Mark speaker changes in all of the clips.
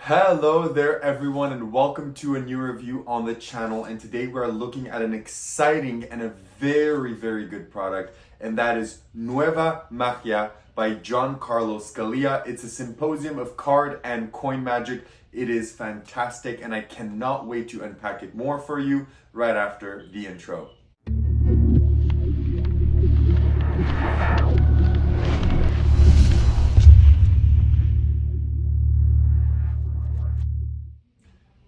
Speaker 1: Hello there everyone and welcome to a new review on the channel, and today we are looking at an exciting and a very good product, and that is Nuova Magia by Giancarlo Scalia. It's a symposium of card and coin magic. It is fantastic and I cannot wait to unpack it more for you right after the intro.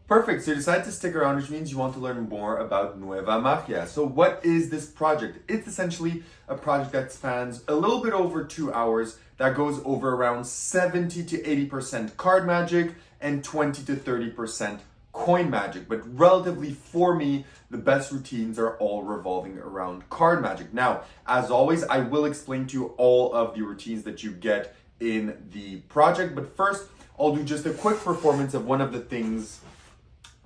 Speaker 1: Perfect, so you decided to stick around, which means you want to learn more about Nuova Magia. So what is this project? It's essentially a project that spans a little bit over 2 hours, that goes over around 70 to 80% card magic and 20 to 30% coin magic. But relatively for me, the best routines are all revolving around card magic. Now, as always, I will explain to you all of the routines that you get in the project. But first, I'll do just a quick performance of one of the things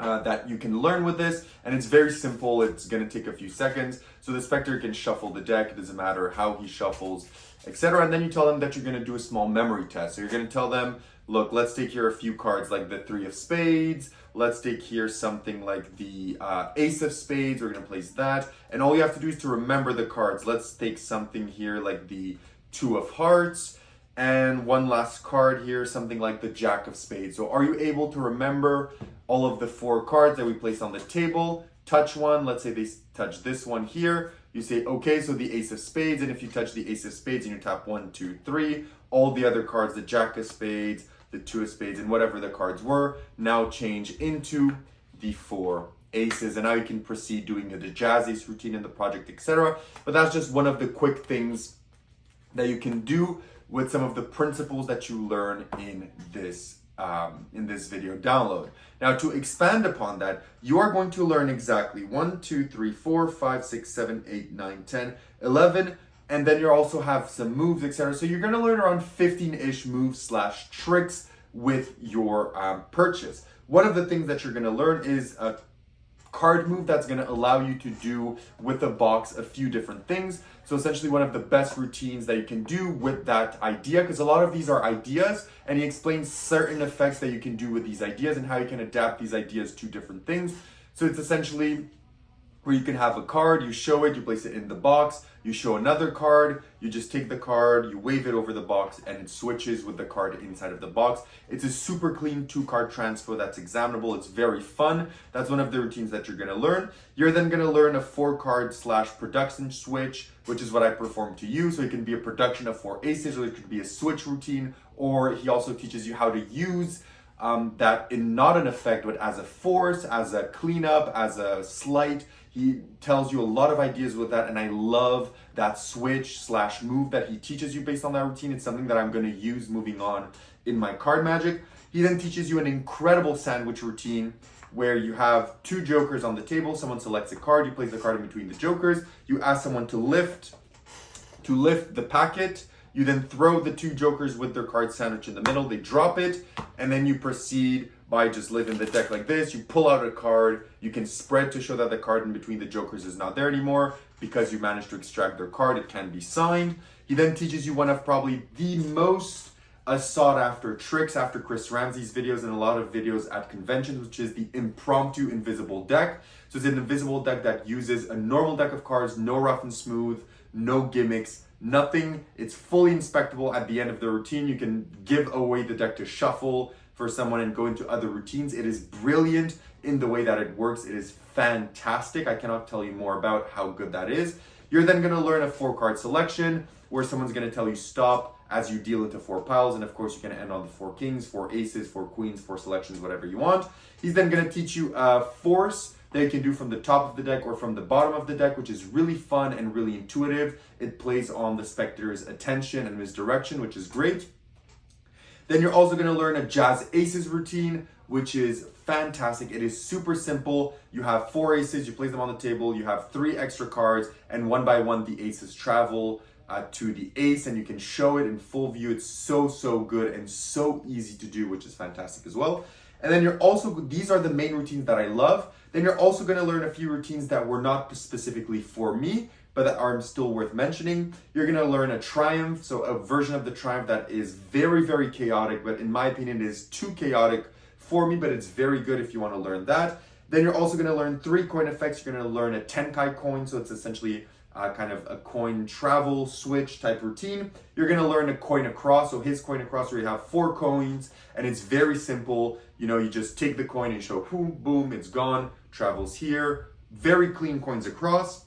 Speaker 1: that you can learn with this, and it's very simple. It's going to take a few seconds. So the spectator can shuffle the deck, it doesn't matter how he shuffles, etc. And then you tell them that you're going to do a small memory test. So you're going to tell them, look, let's take here a few cards like the 3 of spades, let's take here something like the ace of spades, we're going to place that, and all you have to do is to remember the cards. Let's take something here like the 2 of hearts, and one last card here, something like the jack of spades. So are you able to remember all of the 4 cards that we placed on the table? Touch one, let's say they touch this one here. You say, okay, so the ace of spades, and if you touch the ace of spades and you tap 1, 2, 3, all the other cards, the jack of spades, the 2 of spades, and whatever the cards were, now change into the 4 aces. And now you can proceed doing the jazz ace routine in the project, etc. But that's just one of the quick things that you can do with some of the principles that you learn in this video download. Now, to expand upon that, you are going to learn exactly 1, 2, 3, 4, 5, 6, 7, 8, 9, 10, 11, and then you also have some moves, etc. So you're going to learn around 15-ish moves / tricks with your purchase. One of the things that you're going to learn is a card move that's going to allow you to do with the box a few different things. So essentially one of the best routines that you can do with that idea, because a lot of these are ideas, and he explains certain effects that you can do with these ideas and how you can adapt these ideas to different things. So it's essentially where you can have a card, you show it, you place it in the box, you show another card, you just take the card, you wave it over the box, and it switches with the card inside of the box. It's a super clean 2-card transfer that's examinable. It's very fun. That's one of the routines that you're going to learn. You're then going to learn a 4-card / production switch, which is what I perform to you. So it can be a production of 4 aces, or it could be a switch routine, or he also teaches you how to use that in not an effect, but as a force, as a cleanup, as a slight. He tells you a lot of ideas with that, and I love that switch / move that he teaches you based on that routine. It's something that I'm going to use moving on in my card magic. He then teaches you an incredible sandwich routine where you have 2 jokers on the table. Someone selects a card, you place the card in between the jokers, you ask someone to lift the packet. You then throw the 2 jokers with their card sandwich in the middle, they drop it, and then you proceed by just living the deck like this. You pull out a card, you can spread to show that the card in between the jokers is not there anymore. Because you managed to extract their card, it can be signed. He then teaches you one of probably the most sought after tricks after Chris Ramsey's videos and a lot of videos at conventions, which is the impromptu invisible deck. So it's an invisible deck that uses a normal deck of cards, no rough and smooth, no gimmicks, nothing. It's fully inspectable at the end of the routine. You can give away the deck to shuffle for someone and go into other routines. It is brilliant in the way that it works. It is fantastic. I cannot tell you more about how good that is. You're then going to learn a 4-card selection where someone's going to tell you stop as you deal into 4 piles, and of course you're going to end on the 4 kings, 4 aces, 4 queens, 4 selections, whatever you want. He's then going to teach you a force that you can do from the top of the deck or from the bottom of the deck, which is really fun and really intuitive. It plays on the spectator's attention and misdirection, which is great. Then you're also going to learn a jazz aces routine, which is fantastic. It is super simple. You have 4 aces, you place them on the table, you have 3 extra cards, and one by one the aces travel to the ace, and you can show it in full view. It's so good and so easy to do, which is fantastic as well. And then these are the main routines that I love. Then you're also going to learn a few routines that were not specifically for me, but that are still worth mentioning. You're going to learn a triumph, so a version of the triumph that is very chaotic, but in my opinion is too chaotic for me, but it's very good if you want to learn that. Then you're also going to learn 3 coin effects. You're going to learn a Tenkai coin, so it's essentially kind of a coin travel switch type routine. You're going to learn a coin across, so his coin across where you have 4 coins, and it's very simple. You know, you just take the coin and show boom, boom, it's gone, travels here. Very clean coins across.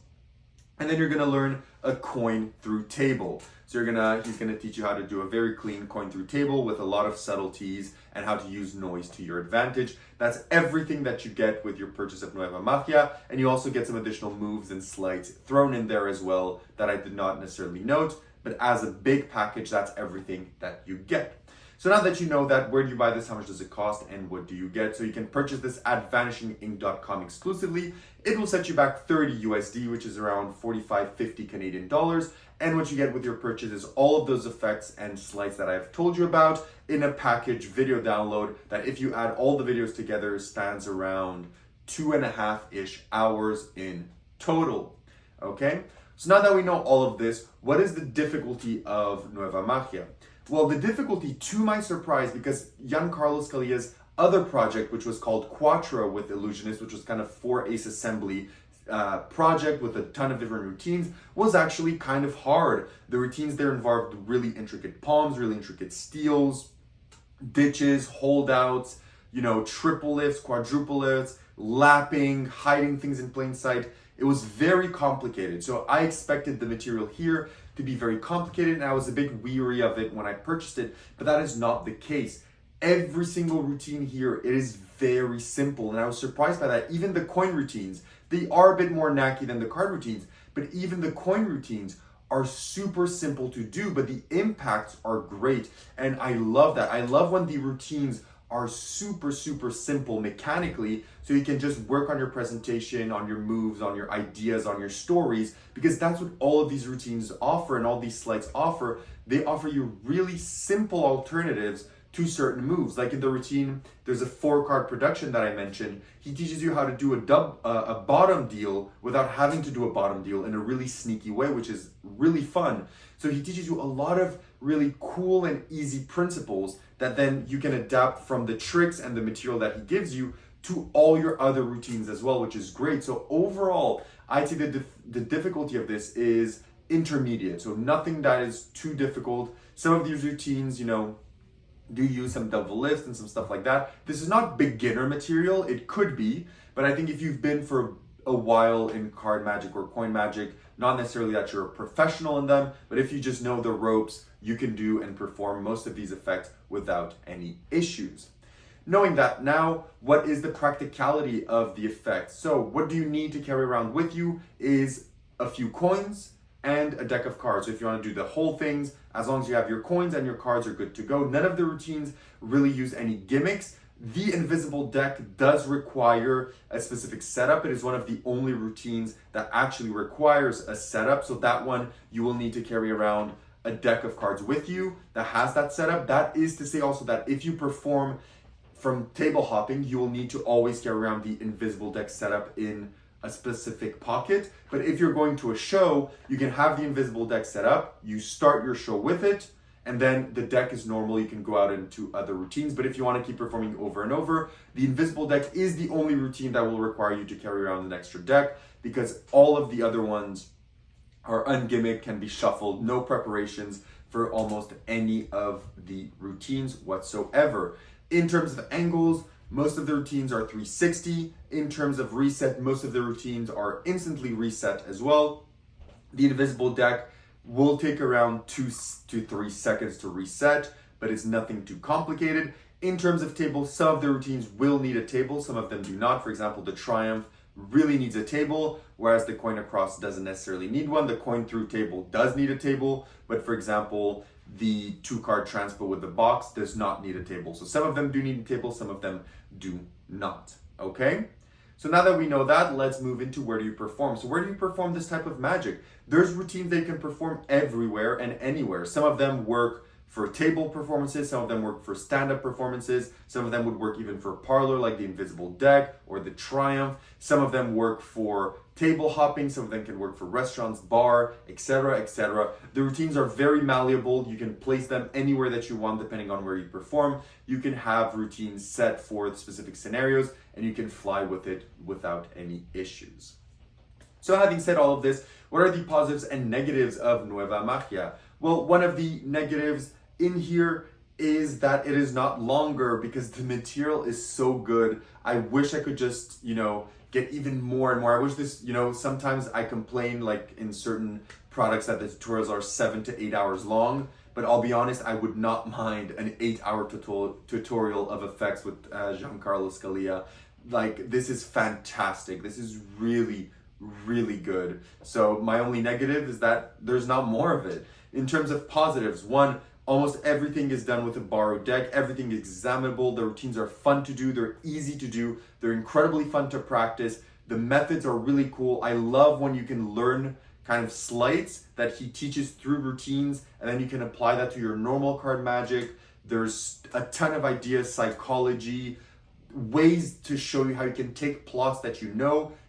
Speaker 1: And then you're going to learn a coin through table. So he's gonna teach you how to do a very clean coin through table with a lot of subtleties and how to use noise to your advantage. That's everything that you get with your purchase of Nuova Magia, and you also get some additional moves and sleights thrown in there as well that I did not necessarily note, but as a big package, that's everything that you get. So now that you know that, where do you buy this, how much does it cost, and what do you get? So you can purchase this at vanishingink.com exclusively. It will set you back 30 USD, which is around 45-50 Canadian dollars. And what you get with your purchase is all of those effects and slides that I've told you about in a package video download that, if you add all the videos together, stands around 2.5-ish hours in total. Okay? So now that we know all of this, what is the difficulty of Nuova Magia? Well, the difficulty, to my surprise, because Giancarlo Scalia's other project, which was called Quattro with Illusionist, which was kind of 4-ace assembly project with a ton of different routines, was actually kind of hard. The routines there involved really intricate palms, really intricate steals, ditches, holdouts, triple lifts, quadruple lifts, lapping, hiding things in plain sight. It was very complicated. So I expected the material here to be very complicated, and I was a bit weary of it when I purchased it, but that is not the case. Every single routine here, it is very simple, and I was surprised by that. Even the coin routines, they are a bit more knacky than the card routines, but even the coin routines are super simple to do, but the impacts are great, and I love that. I love when the routines are super, super simple mechanically, so you can just work on your presentation, on your moves, on your ideas, on your stories, because that's what all of these routines offer and all these slides offer. They offer you really simple alternatives to certain moves. Like in the routine, there's a 4-card production that I mentioned. He teaches you how to do a bottom deal without having to do a bottom deal in a really sneaky way, which is really fun. So he teaches you a lot of really cool and easy principles that then you can adapt from the tricks and the material that he gives you to all your other routines as well, which is great. So overall, I'd say that the difficulty of this is intermediate. So nothing that is too difficult. Some of these routines, do use some double lifts and some stuff like that. This is not beginner material. It could be, but I think if you've been for a while in card magic or coin magic, not necessarily that you're a professional in them, but if you just know the ropes, you can do and perform most of these effects without any issues. Knowing that now, what is the practicality of the effect? So what do you need to carry around with you is a few coins and a deck of cards. So if you want to do the whole things, as long as you have your coins and your cards are good to go. None of the routines really use any gimmicks. The invisible deck does require a specific setup. It is one of the only routines that actually requires a setup. So that one, you will need to carry around a deck of cards with you that has that setup. That is to say also that if you perform from table hopping, you will need to always carry around the invisible deck setup in a specific pocket. But if you're going to a show, you can have the invisible deck set up, you start your show with it, and then the deck is normal. You can go out into other routines. But if you want to keep performing over and over, the invisible deck is the only routine that will require you to carry around an extra deck, because all of the other ones are ungimmicked, can be shuffled, no preparations for almost any of the routines whatsoever. In terms of angles, most of the routines are 360. In terms of reset, most of the routines are instantly reset as well. The invisible deck will take around 2 to 3 seconds to reset, but it's nothing too complicated. In terms of tables, some of the routines will need a table, some of them do not. For example, the Triumph really needs a table, whereas the coin across doesn't necessarily need one. The coin through table does need a table, but for example, the 2-card transpo with the box does not need a table. So some of them do need a table, some of them do not, okay? So now that we know that, let's move into where do you perform. So where do you perform this type of magic? There's routines they can perform everywhere and anywhere. Some of them work for table performances, some of them work for stand-up performances, some of them would work even for parlor like the Invisible Deck or the Triumph, some of them work for table hopping, some of them can work for restaurants, bar, etc., etc. The routines are very malleable. You can place them anywhere that you want depending on where you perform. You can have routines set for specific scenarios and you can fly with it without any issues. So having said all of this, what are the positives and negatives of Nuova Magia? Well, one of the negatives in here is that it is not longer because the material is so good. I wish I could just, get even more and more. I wish this, sometimes I complain like in certain products that the tutorials are 7 to 8 hours long, but I'll be honest, I would not mind an 8-hour tutorial of effects with Giancarlo Scalia. Like, this is fantastic. This is really, really good. So my only negative is that there's not more of it. In terms of positives, one, almost everything is done with a borrowed deck. Everything is examinable. The routines are fun to do. They're easy to do. They're incredibly fun to practice. The methods are really cool. I love when you can learn kind of sleights that he teaches through routines, and then you can apply that to your normal card magic. There's a ton of ideas, psychology, ways to show you how you can take plots that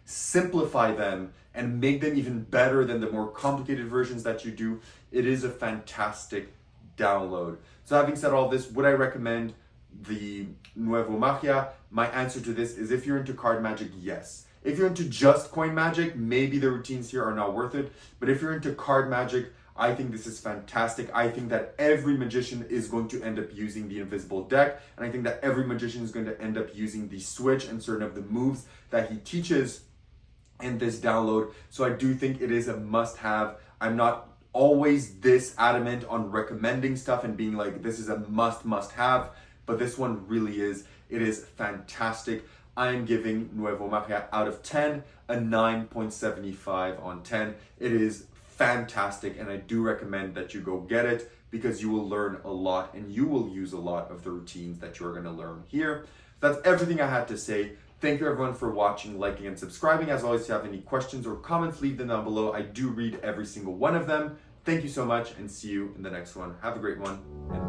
Speaker 1: simplify them, and make them even better than the more complicated versions that you do. It is a fantastic download. So having said all this, would I recommend the Nuova Magia? My answer to this is if you're into card magic, yes. If you're into just coin magic, maybe the routines here are not worth it. But if you're into card magic, I think this is fantastic. I think that every magician is going to end up using the Invisible Deck. And I think that every magician is going to end up using the switch and certain of the moves that he teaches in this download. So I do think it is a must-have. I'm not always this adamant on recommending stuff and being like, this is a must-have, but this one really is. It is fantastic. I am giving Nuova Magia out of 10 a 9.75 on 10. It is fantastic, and I do recommend that you go get it because you will learn a lot and you will use a lot of the routines that you're going to learn here. That's everything I had to say. Thank you everyone for watching, liking, and subscribing. As always, if you have any questions or comments, leave them down below. I do read every single one of them. Thank you so much and see you in the next one. Have a great one.